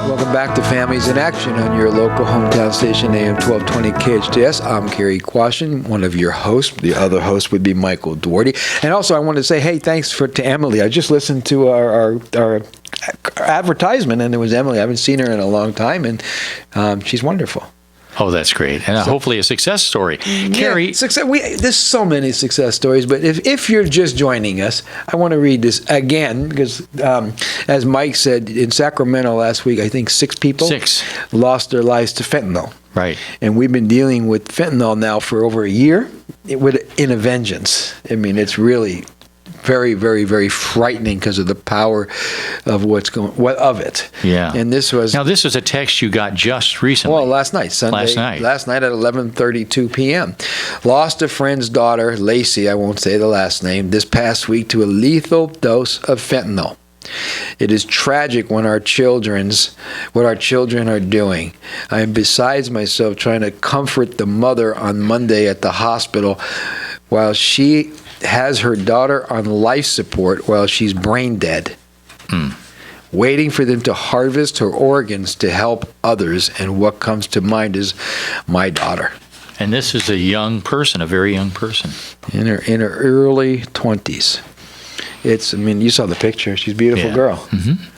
Welcome back to Families in Action on your local hometown station, AM 1220 KHTS. I'm Cary Quashen, one of your hosts. The other host would be Michael Doherty. And also, I want to say, hey, thanks to Emily. I just listened to our advertisement, and it was Emily. I haven't seen her in a long time, and she's wonderful. Oh, that's great. And hopefully a success story. Cary. Yeah, there's so many success stories, but if you're just joining us, I want to read this again because, as Mike said, in Sacramento last week, I think 6 people lost their lives to fentanyl. Right. And we've been dealing with fentanyl now for over a year in a vengeance. I mean, it's really very, very, very frightening because of the power of of it. Yeah. And this was a text you got just recently. Well, last night, Sunday. Last night at 11:32 p.m. Lost a friend's daughter, Lacey, I won't say the last name, this past week to a lethal dose of fentanyl. It is tragic what our children are doing. I am besides myself trying to comfort the mother on Monday at the hospital while she has her daughter on life support while she's brain dead, waiting for them to harvest her organs to help others. And what comes to mind is my daughter. And this is a young person, a very young person. In her early 20s. You saw the picture. She's a beautiful girl. Mm-hmm.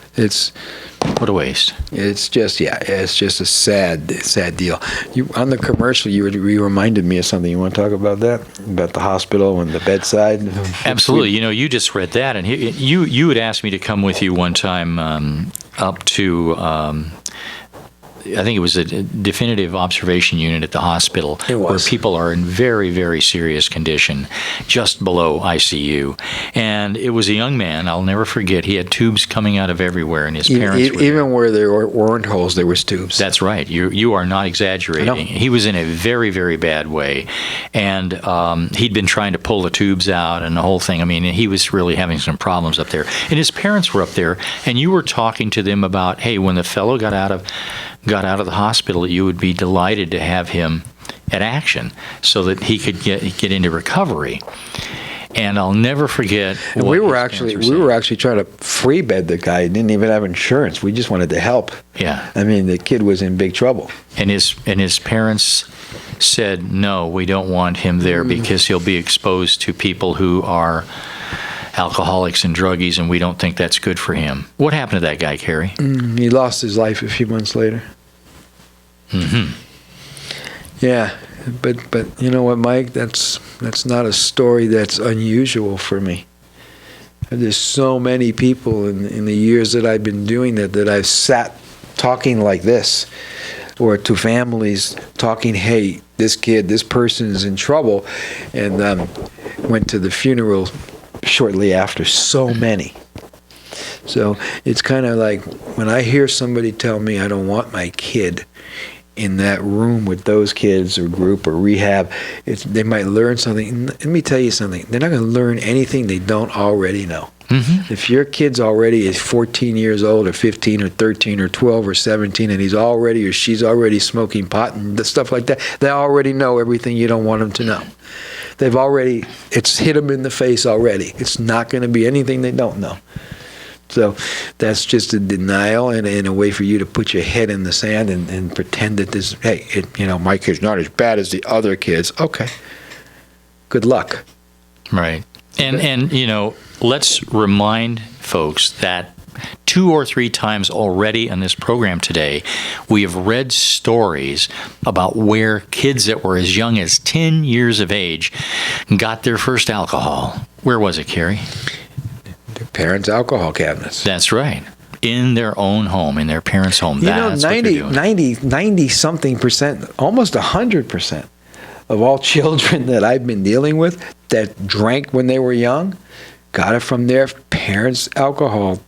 What a waste. It's just a sad deal. On the commercial, you reminded me of something. You want to talk about that? About the hospital and the bedside? Absolutely. You just read that, and you had asked me to come with you one time up to I think it was a definitive observation unit at the hospital where people are in very, very serious condition, just below ICU. And it was a young man, I'll never forget, he had tubes coming out of everywhere, and his parents were even where there weren't holes, there was tubes. That's right. You are not exaggerating. He was in a very, very bad way. And he'd been trying to pull the tubes out and the whole thing. I mean, he was really having some problems up there. And his parents were up there, and you were talking to them about, hey, when the fellow got out of the hospital, you would be delighted to have him at action so that he could get into recovery. And I'll never forget. We were actually trying to free bed the guy. He didn't even have insurance. We just wanted to help. Yeah. I mean, the kid was in big trouble. And his parents said, no, we don't want him there because he'll be exposed to people who are alcoholics and druggies, and we don't think that's good for him. What happened to that guy, Cary? He lost his life a few months later. Mm-hmm. Yeah, but you know what, Mike? That's not a story that's unusual for me. There's so many people in the years that I've been doing that I've sat talking like this, or to families talking, hey, this person is in trouble, and went to the funeral shortly after. So many. So it's kind of like when I hear somebody tell me I don't want my kid in that room with those kids or group or rehab, they might learn something. Let me tell you something. They're not going to learn anything they don't already know. Mm-hmm. If your kid's already is 14 years old or 15 or 13 or 12 or 17 and he's already or she's already smoking pot and stuff like that, they already know everything you don't want them to know. It's hit them in the face already. It's not going to be anything they don't know. So that's just a denial and a way for you to put your head in the sand and pretend that my kid's not as bad as the other kids. Okay. Good luck. Right. And let's remind folks that 2 or 3 times already on this program today, we have read stories about where kids that were as young as 10 years of age got their first alcohol. Where was it, Cary? Their parents' alcohol cabinets. That's right. In their own home, in their parents' home. That's 90-something percent, almost 100% of all children that I've been dealing with that drank when they were young got it from their parents' alcohol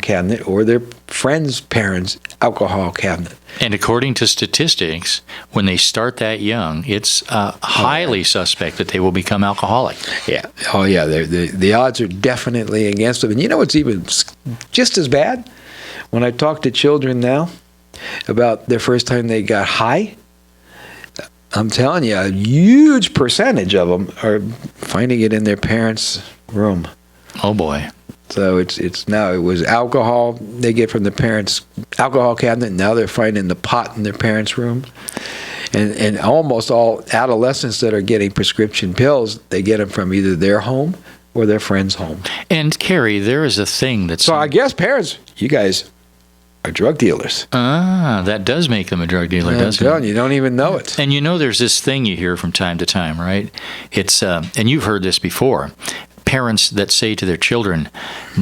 cabinet or their friends' parents' alcohol cabinet. And according to statistics, when they start that young, it's highly suspect that they will become alcoholic. Yeah. Oh, yeah. The odds are definitely against them. And you know what's even just as bad? When I talk to children now about their first time they got high, I'm telling you, a huge percentage of them are finding it in their parents' room. Oh, boy. So it's now it was alcohol they get from the parents' alcohol cabinet. Now they're finding the pot in their parents' room, and almost all adolescents that are getting prescription pills, they get them from either their home or their friend's home. And Cary, there is a thing that's So I guess parents, you guys are drug dealers. that does make them a drug dealer, doesn't it? You don't even know it. And there's this thing you hear from time to time, right? It's and you've heard this before. Parents that say to their children,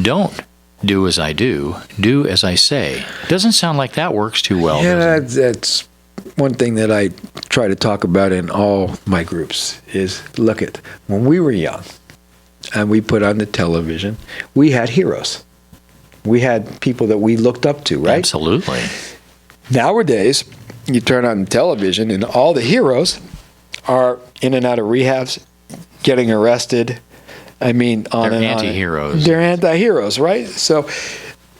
"Don't do as I do, do as I say." Doesn't sound like that works too well. Yeah, does it? that's one thing that I try to talk about in all my groups is, look at, when we were young and we put on the television, we had heroes. We had people that we looked up to, right? Absolutely. Nowadays, you turn on the television and all the heroes are in and out of rehabs, getting arrested. I mean, They're anti-heroes. They're anti-heroes, right? So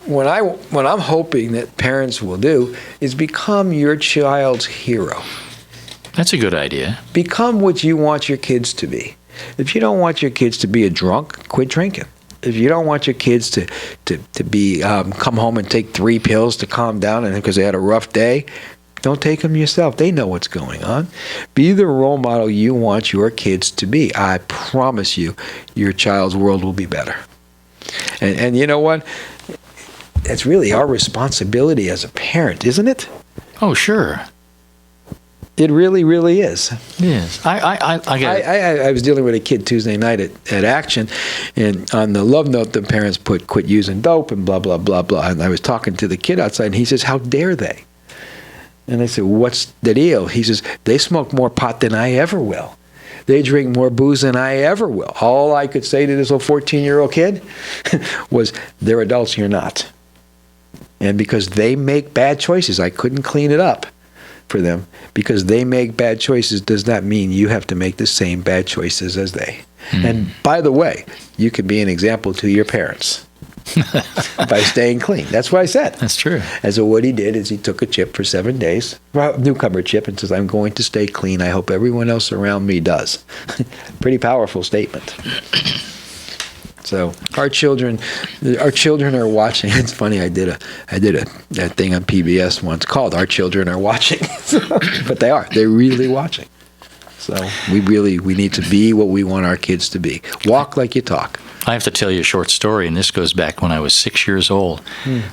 what I'm hoping that parents will do is become your child's hero. That's a good idea. Become what you want your kids to be. If you don't want your kids to be a drunk, quit drinking. If you don't want your kids to be come home and take 3 pills to calm down and because they had a rough day, don't take them yourself. They know what's going on. Be the role model you want your kids to be. I promise you, your child's world will be better. And you know what? It's really our responsibility as a parent, isn't it? Oh, sure. It really, really is. Yes. I was dealing with a kid Tuesday night at Action, and on the love note, the parents put quit using dope and blah, blah, blah, blah. And I was talking to the kid outside, and he says, how dare they? And I said, what's the deal? He says, they smoke more pot than I ever will. They drink more booze than I ever will. All I could say to this little 14-year-old kid was, they're adults, you're not. And because they make bad choices, I couldn't clean it up for them. Because they make bad choices does not mean you have to make the same bad choices as they. And by the way, you can be an example to your parents by staying clean. That's what I said. That's true. And so what he did is he took a chip for 7 days, newcomer chip, and says, I'm going to stay clean. I hope everyone else around me does. Pretty powerful statement. So our children are watching. It's funny. I did that thing on PBS once called "Our Children Are Watching," but they are. They're really watching. So we need to be what we want our kids to be. Walk like you talk. I have to tell you a short story, and this goes back when I was 6 years old.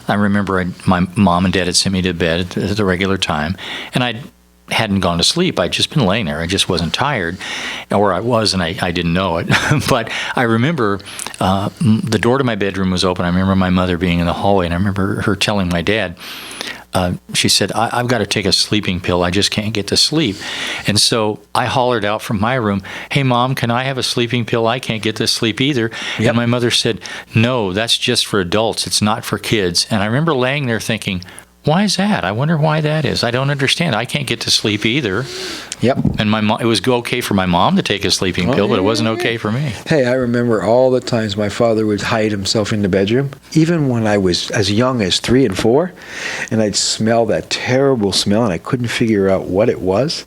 I remember my mom and dad had sent me to bed at the regular time, and I hadn't gone to sleep. I'd just been laying there. I just wasn't tired, or I was, and I didn't know it. But I remember the door to my bedroom was open. I remember my mother being in the hallway, and I remember her telling my dad, she said, I've got to take a sleeping pill. I just can't get to sleep. And so I hollered out from my room, hey, Mom, can I have a sleeping pill? I can't get to sleep either. Yep. And my mother said, no, that's just for adults. It's not for kids. And I remember laying there thinking, why is that? I wonder why that is. I don't understand. I can't get to sleep either. Yep. And my mom, it was okay for my mom to take a sleeping pill, but it wasn't okay for me. Hey, I remember all the times my father would hide himself in the bedroom, even when I was as young as 3 and 4, and I'd smell that terrible smell, and I couldn't figure out what it was.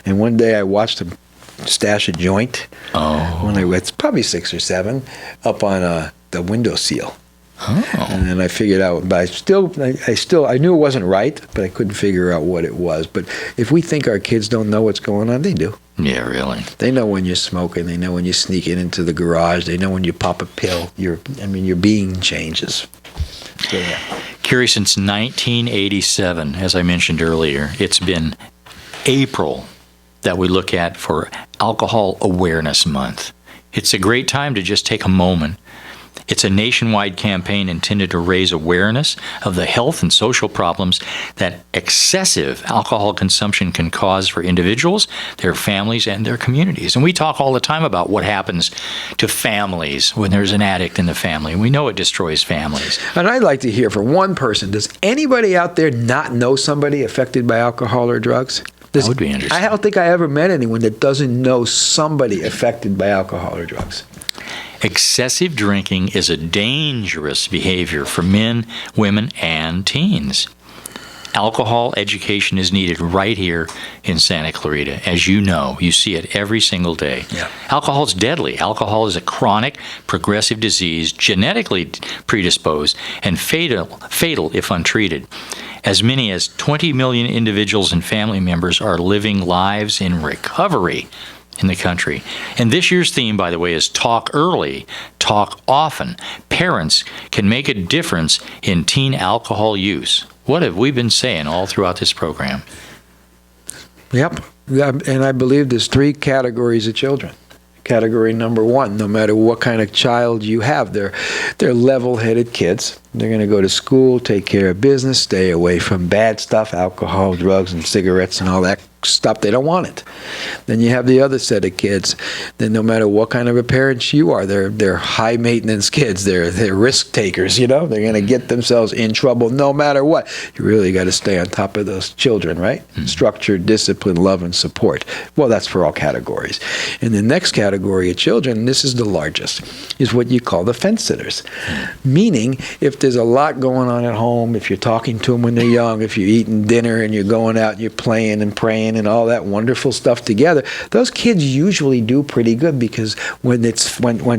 And one day I watched him stash a joint. When I was probably 6 or 7, up on the windowsill. And then I figured out, but I knew it wasn't right, but I couldn't figure out what it was. But if we think our kids don't know what's going on, they do. Yeah, really. They know when you're smoking. They know when you sneak it into the garage. They know when you pop a pill. Your being changes. So, yeah. Cary, since 1987, as I mentioned earlier, it's been April that we look at for Alcohol Awareness Month. It's a great time to just take a moment. It's a nationwide campaign intended to raise awareness of the health and social problems that excessive alcohol consumption can cause for individuals, their families, and their communities. And we talk all the time about what happens to families when there's an addict in the family. We know it destroys families. And I'd like to hear from one person, does anybody out there not know somebody affected by alcohol or drugs? That would be interesting. I don't think I ever met anyone that doesn't know somebody affected by alcohol or drugs. Excessive drinking is a dangerous behavior for men, women, and teens. Alcohol education is needed right here in Santa Clarita. As you know, you see it every single day. Yeah. Alcohol is deadly. Alcohol is a chronic, progressive disease, genetically predisposed, and fatal if untreated. As many as 20 million individuals and family members are living lives in recovery in the country. And this year's theme, by the way, is Talk Early, Talk Often. Parents can make a difference in teen alcohol use. What have we been saying all throughout this program? Yep. And I believe there's 3 categories of children. Category number 1, no matter what kind of child you have, they're level-headed kids. They're going to go to school, take care of business, stay away from bad stuff, alcohol, drugs, and cigarettes, and all that stuff. They don't want it. Then you have the other set of kids. Then no matter what kind of a parent you are, they're high-maintenance kids. They're risk takers. They're going to get themselves in trouble no matter what. You really got to stay on top of those children, right? Structure, discipline, love, and support. Well, that's for all categories. And the next category of children, and this is the largest, is what you call the fence sitters. Meaning, if there's a lot going on at home, if you're talking to them when they're young, if you're eating dinner and you're going out and you're playing and praying and all that wonderful stuff together, those kids usually do pretty good, because when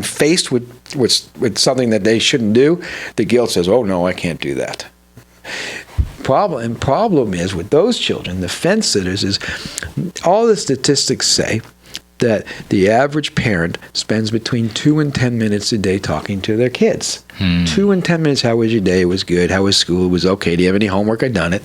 faced with something that they shouldn't do, the guilt says, oh no, I can't do that. Problem is with those children, the fence sitters, is all the statistics say that the average parent spends between 2 and 10 minutes a day talking to their kids. 2 and 10 minutes. How was your day? It was good. How was school? It was okay. Do you have any homework? I done it.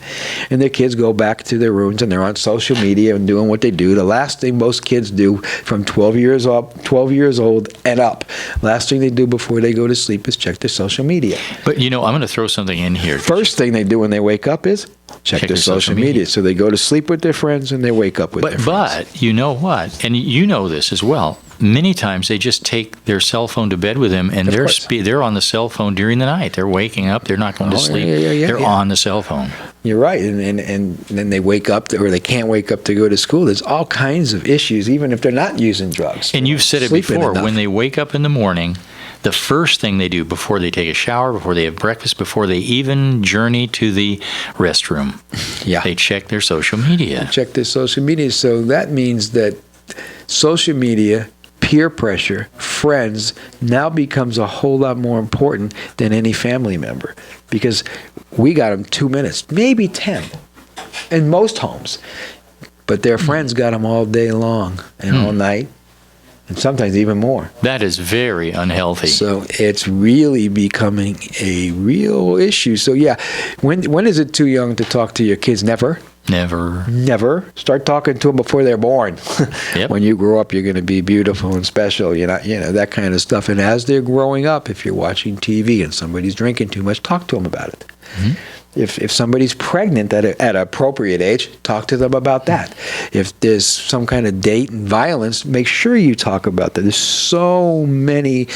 And their kids go back to their rooms and they're on social media and doing what they do. The last thing most kids do from 12 years old and up, last thing they do before they go to sleep is check their social media. But I'm going to throw something in here. First thing they do when they wake up is check their social media. So they go to sleep with their friends and they wake up with their friends. But you know what? And you know this as well. Many times they just take their cell phone to bed with them, and they're on the cell phone during the night. They're waking up. They're not going to sleep. They're on the cell phone. You're right. And then they wake up, or they can't wake up to go to school. There's all kinds of issues, even if they're not using drugs. And you've said it before. When they wake up in the morning, the first thing they do before they take a shower, before they have breakfast, before they even journey to the restroom, they check their social media. So that means that social media, peer pressure, friends, now becomes a whole lot more important than any family member, because we got them 2 minutes, maybe 10 in most homes, but their friends got them all day long and all night, and sometimes even more. That is very unhealthy. So it's really becoming a real issue. So when is it too young to talk to your kids? Never. Start talking to them before they're born. Yep. When you grow up, you're going to be beautiful and special, that kind of stuff. And as they're growing up, if you're watching TV and somebody's drinking too much, talk to them about it. If somebody's pregnant at an appropriate age, talk to them about that. If there's some kind of date and violence, make sure you talk about that. There's so many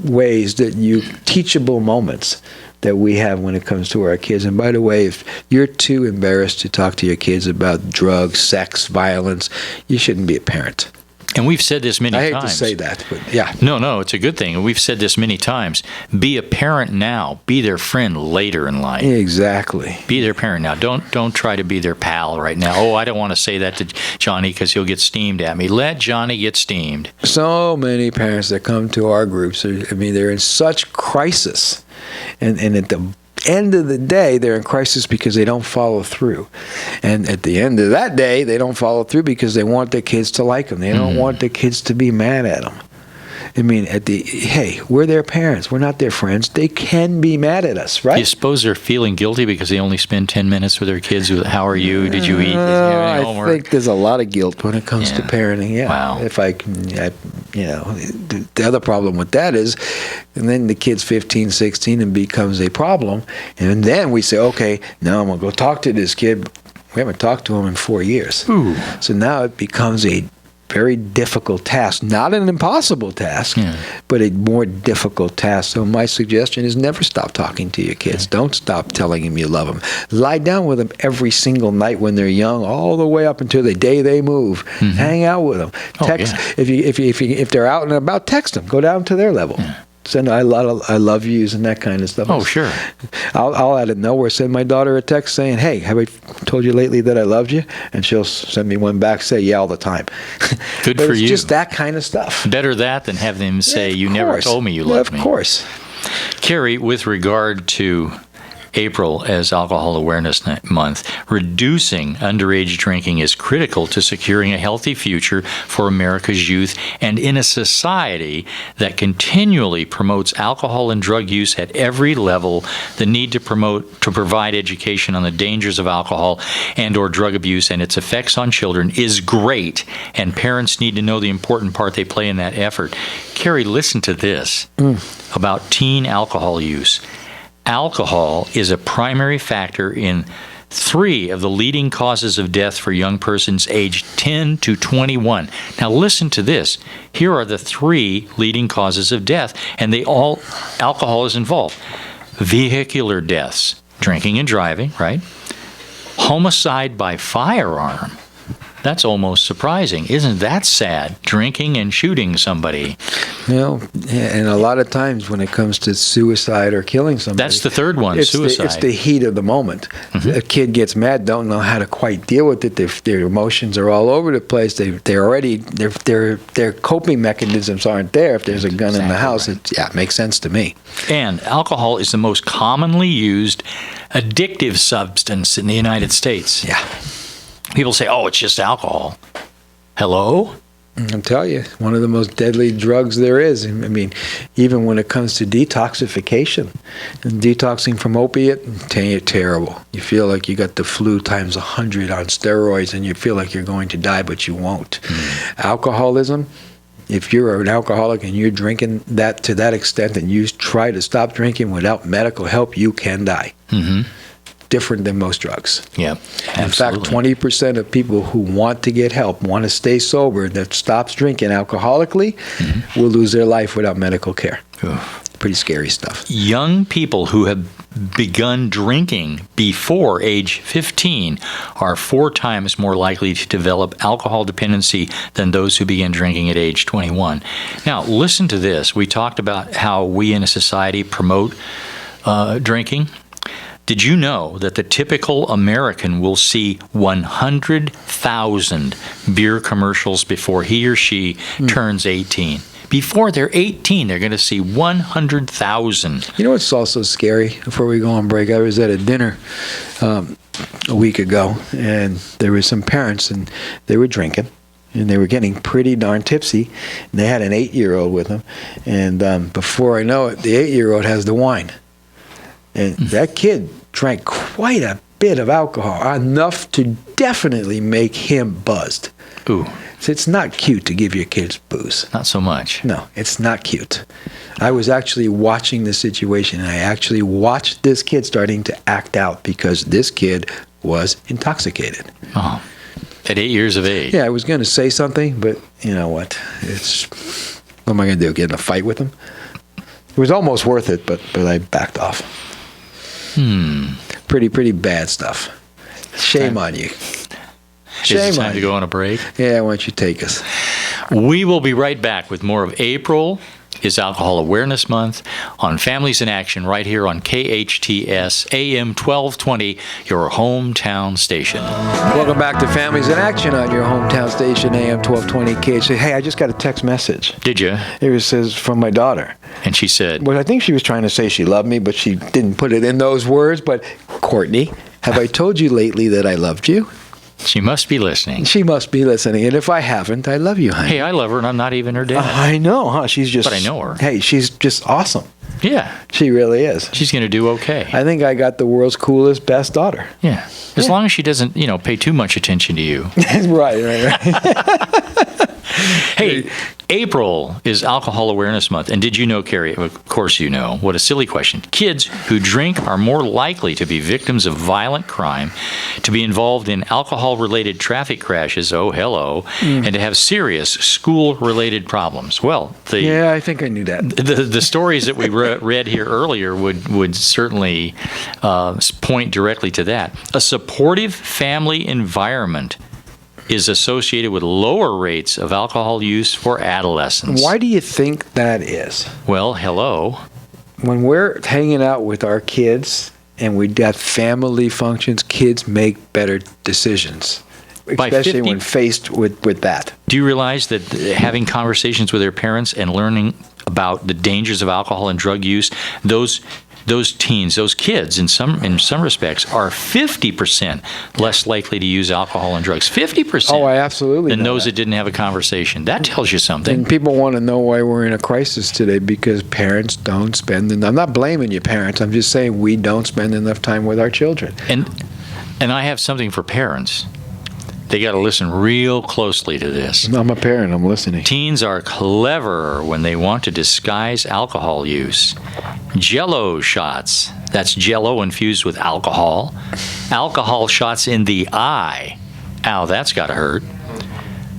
ways teachable moments that we have when it comes to our kids. And by the way, if you're too embarrassed to talk to your kids about drugs, sex, violence, you shouldn't be a parent. And we've said this many times. I hate to say that, but yeah. No, it's a good thing. And we've said this many times. Be a parent now. Be their friend later in life. Exactly. Be their parent now. Don't try to be their pal right now. Oh, I don't want to say that to Johnny because he'll get steamed at me. Let Johnny get steamed. So many parents that come to our groups, they're in such crisis. And at the end of the day, they're in crisis because they don't follow through. And at the end of that day, they don't follow through because they want their kids to like them. They don't want their kids to be mad at them. Hey, we're their parents. We're not their friends. They can be mad at us, right? Do you suppose they're feeling guilty because they only spend 10 minutes with their kids? How are you? Did you eat? Did you have any homework? I think there's a lot of guilt when it comes to parenting. Yeah. Wow. The other problem with that is, and then the kid's 15, 16 and becomes a problem. And then we say, okay, now I'm going to go talk to this kid. We haven't talked to him in 4 years. Ooh. So now it becomes a very difficult task, not an impossible task, but a more difficult task. So my suggestion is never stop talking to your kids. Don't stop telling them you love them. Lie down with them every single night when they're young, all the way up until the day they move. Hang out with them. Text if they're out and about. Text them. Go down to their level. send I love yous and that kind of stuff. Oh, sure. I'll out of nowhere send my daughter a text saying, "Hey, have I told you lately that I loved you?" And she'll send me one back, say, "Yeah, all the time." Good but for it's you. just that kind of stuff. Better that than have them say, "You never course. told me you Yeah, loved me." Of course. Cary, with regard to April as Alcohol Awareness Month, reducing underage drinking is critical to securing a healthy future for America's youth, and in a society that continually promotes alcohol and drug use at every level, the need to provide education on the dangers of alcohol and or drug abuse and its effects on children is great, and parents need to know the important part they play in that effort. Cary, listen to this about teen alcohol use. Alcohol is a primary factor in 3 of the leading causes of death for young persons aged 10 to 21. Now listen to this. Here are the 3 leading causes of death, and alcohol is involved. Vehicular deaths, drinking and driving, right? Homicide by firearm. That's almost surprising. Isn't that sad? Drinking and shooting somebody. And a lot of times when it comes to suicide or killing somebody, that's the third one, suicide. It's the heat of the moment. Mm-hmm. A kid gets mad, don't know how to quite deal with it. Their emotions are all over the place. Their coping mechanisms aren't there. If there's a gun in the house, right. It makes sense to me. And alcohol is the most commonly used addictive substance in the United States. Yeah. People say, "Oh, it's just alcohol." Hello? I'll tell you, one of the most deadly drugs there is. I mean, even when it comes to detoxification, and detoxing from opiate, terrible. You feel like you got the flu times 100 on steroids, and you feel like you're going to die, but you won't. Alcoholism, if you're an alcoholic and you're drinking that to that extent, and you try to stop drinking without medical help, you can die. Mm-hmm. Different than most drugs. Yeah, absolutely. In fact, 20% of people who want to get help, want to stay sober, that stops drinking alcoholically, will lose their life without medical care. Pretty scary stuff. Young people who have begun drinking before age 15 are 4 times more likely to develop alcohol dependency than those who begin drinking at age 21. Now, listen to this. We talked about how we in a society promote drinking. Did you know that the typical American will see 100,000 beer commercials before he or she turns 18? Before they're 18, they're going to see 100,000. You know what's also scary? Before we go on break, I was at a dinner a week ago, and there were some parents, and they were drinking. And they were getting pretty darn tipsy. And they had an 8-year-old with them. And before I know it, the 8-year-old has the wine. And that kid drank quite a bit of alcohol, enough to definitely make him buzzed. Ooh. So it's not cute to give your kids booze. Not so much. No, it's not cute. I was actually watching the situation, and I actually watched this kid starting to act out because this kid was intoxicated. Oh, at 8 years of age. Yeah, I was going to say something, but you know what? What am I going to do, get in a fight with him? It was almost worth it, but I backed off. Pretty bad stuff. Shame on you. Is it time to go on a break? Yeah, why don't you take us? We will be right back with more of April is Alcohol Awareness Month on Families in Action right here on KHTS AM 1220, your hometown station. Welcome back to Families in Action on your hometown station, AM 1220 KHTS. Hey, I just got a text message. Did you? It says from my daughter. And she said? Well, I think she was trying to say she loved me, but she didn't put it in those words. But, Courtney, have I told you lately that I loved you? She must be listening. She must be listening. And if I haven't, I love you, honey. Hey, I love her, and I'm not even her dad. I know, huh? She's just... But I know her. Hey, she's just awesome. Yeah. She really is. She's going to do okay. I think I got the world's coolest, best daughter. Yeah. As long as she doesn't, pay too much attention to you. Right. Hey, April is Alcohol Awareness Month. And did you know, Cary, of course you know, what a silly question. Kids who drink are more likely to be victims of violent crime, to be involved in alcohol-related traffic crashes, and to have serious school-related problems. Well, yeah, I think I knew that. The stories that we read here earlier would certainly point directly to that. A supportive family environment is associated with lower rates of alcohol use for adolescents. Why do you think that is? Well, hello. When we're hanging out with our kids and we got family functions, kids make better decisions, especially when faced with that. Do you realize that having conversations with their parents and learning about the dangers of alcohol and drug use, those teens, those kids, in some respects, are 50% less likely to use alcohol and drugs. 50%. Oh, I absolutely than know those that didn't have a conversation. That tells you something. And people want to know why we're in a crisis today, because parents don't spend enough. I'm not blaming you, parents. I'm just saying we don't spend enough time with our children. And I have something for parents. They got to listen real closely to this. I'm a parent. I'm listening. Teens are clever when they want to disguise alcohol use. Jello shots. That's Jello infused with alcohol. Alcohol shots in the eye. Ow, that's got to hurt.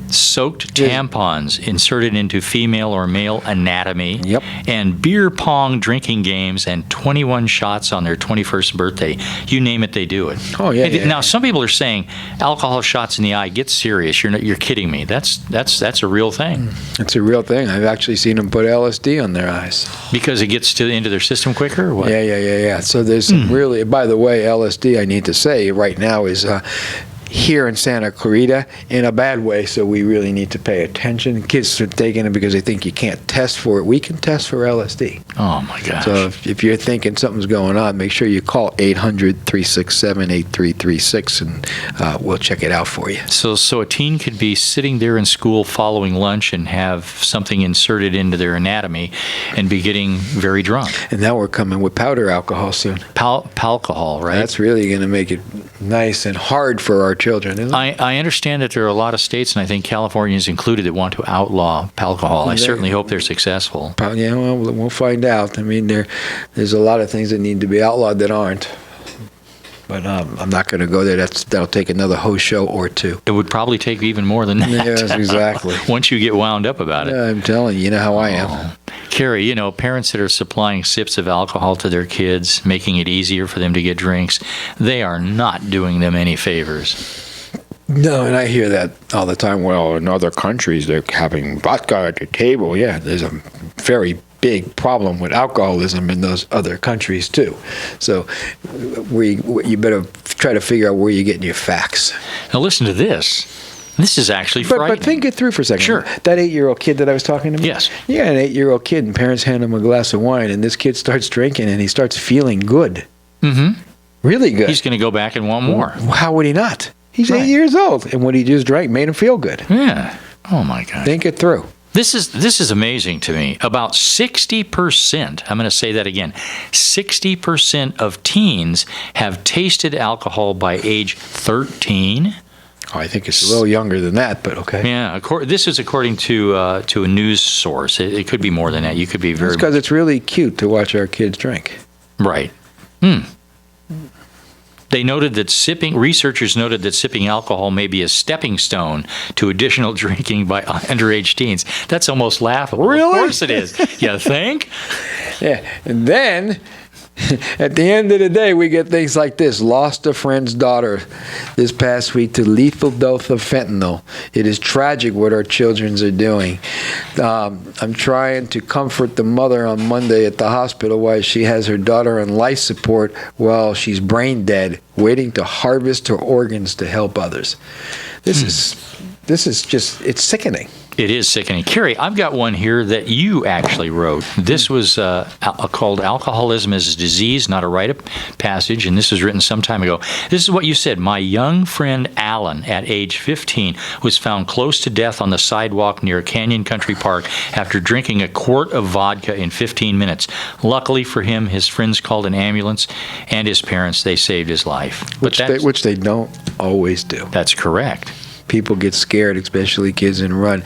Soaked tampons inserted into female or male anatomy. Yep. And beer pong drinking games and 21 shots on their 21st birthday. You name it, they do it. Oh, yeah. Now, some people are saying alcohol shots in the eye, get serious. You're kidding me. That's a real thing. It's a real thing. I've actually seen them put LSD on their eyes. Because it gets into their system quicker or what? Yeah. So there's some really, by the way, LSD, I need to say right now is here in Santa Clarita in a bad way, so we really need to pay attention. Kids are taking it because they think you can't test for it. We can test for LSD. Oh, my gosh. So if you're thinking something's going on, make sure you call 800-367-8336, and we'll check it out for you. So a teen could be sitting there in school following lunch and have something inserted into their anatomy and be getting very drunk. And now we're coming with powder alcohol soon. Alcohol, right? That's really going to make it nice and hard for our children, isn't it? I understand that there are a lot of states, and I think California is included, that want to outlaw alcohol. I certainly hope they're successful. Yeah, well, we'll find out. I mean, there's a lot of things that need to be outlawed that aren't. But I'm not going to go there. That'll take another host show or two. It would probably take even more than that. Yes, exactly. Once you get wound up about it. Yeah, I'm telling you, you know how I am. Cary, parents that are supplying sips of alcohol to their kids, making it easier for them to get drinks, they are not doing them any favors. No, and I hear that all the time. Well, in other countries, they're having vodka at the table. Yeah, there's a very big problem with alcoholism in those other countries, too. So you better try to figure out where you're getting your facts. Now, listen to this. This is actually frightening. But think it through for a second. Sure. That 8-year-old kid that I was talking to? Yes. You got an 8-year-old kid, and parents hand him a glass of wine, and this kid starts drinking, and he starts feeling good. Mm-hmm. Really good. He's going to go back and want more. How would he not? He's 8 years old, and what he just drank made him feel good. Yeah. Oh, my God. Think it through. This is amazing to me. About 60%, I'm going to say that again, 60% of teens have tasted alcohol by age 13. Oh, I think it's a little younger than that, but okay. Yeah, this is according to a news source. It could be more than that. You could be very... It's because it's really cute to watch our kids drink. Right. Researchers noted that sipping alcohol may be a stepping stone to additional drinking by underage teens. That's almost laughable. Really? Of course it is. You think? Yeah, and then at the end of the day, we get things like this. Lost a friend's daughter this past week to lethal dose of fentanyl. It is tragic what our children are doing. I'm trying to comfort the mother on Monday at the hospital while she has her daughter on life support while she's brain dead, waiting to harvest her organs to help others. This is just, it's sickening. It is sickening. Cary, I've got one here that you actually wrote. This was called Alcoholism is a Disease, Not a Rite of Passage, and this was written some time ago. This is what you said. My young friend Alan, at age 15, was found close to death on the sidewalk near Canyon Country Park after drinking a quart of vodka in 15 minutes. Luckily for him, his friends called an ambulance, and his parents, they saved his life. Which they don't always do. That's correct. People get scared, especially kids, and run.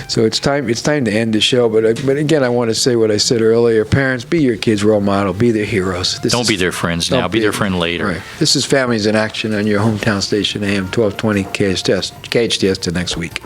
So it's time to end the show. But again, I want to say what I said earlier. Parents, be your kids' role model. Be their heroes. Don't be their friends now. Be their friend later. Right. This is Families in Action on your hometown station, AM 1220 KHTS. KHTS till next week.